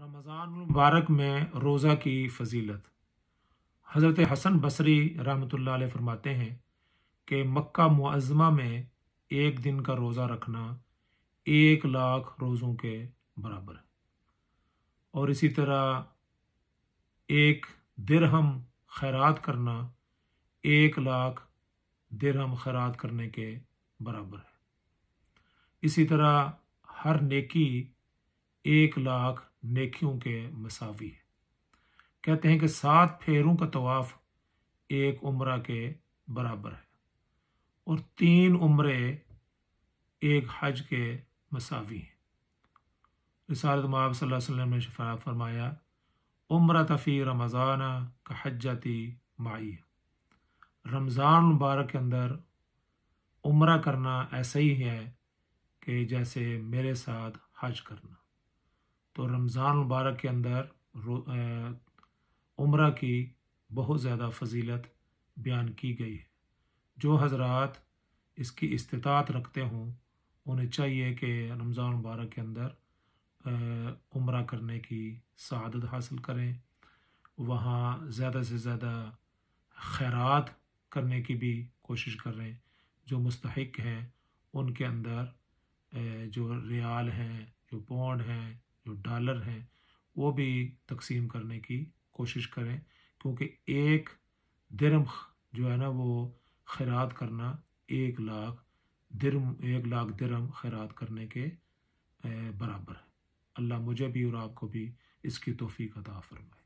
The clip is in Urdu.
رمضان المبارک میں روزہ کی فضیلت۔ حضرت حسن بصری رحمۃ اللہ علیہ فرماتے ہیں کہ مکہ معظمہ میں ایک دن کا روزہ رکھنا 1,00,000 روزوں کے برابر ہے، اور اسی طرح 1 درہم خیرات کرنا 1,00,000 درہم خیرات کرنے کے برابر ہے۔ اسی طرح ہر نیکی 1,00,000 نیکیوں کے مساوی ہے۔ کہتے ہیں کہ 7 پھیروں کا طواف 1 عمرہ کے برابر ہے، اور 3 عمرے 1 حج کے مساوی ہیں۔ رسالت مآب صلی اللہ علیہ وسلم نے فرمایا عمرۃ فی رمضان کا حجتی معی، رمضان مبارک کے اندر عمرہ کرنا ایسا ہی ہے کہ جیسے میرے ساتھ حج کرنا۔ تو رمضان مبارک کے اندر عمرہ کی بہت زیادہ فضیلت بیان کی گئی ہے۔ جو حضرات اس کی استطاعت رکھتے ہوں انہیں چاہیے کہ رمضان مبارک کے اندر عمرہ کرنے کی سعادت حاصل کریں، وہاں زیادہ سے زیادہ خیرات کرنے کی بھی کوشش کریں، جو مستحق ہیں ان کے اندر جو ریال ہیں، جو پاؤنڈ ہیں، جو ڈالر ہیں، وہ بھی تقسیم کرنے کی کوشش کریں، کیونکہ 1 درہم جو ہے نا وہ خیرات کرنا 1,00,000 درہم خیرات کرنے کے برابر ہے۔ اللہ مجھے بھی اور آپ کو بھی اس کی توفیق عطا فرمائے۔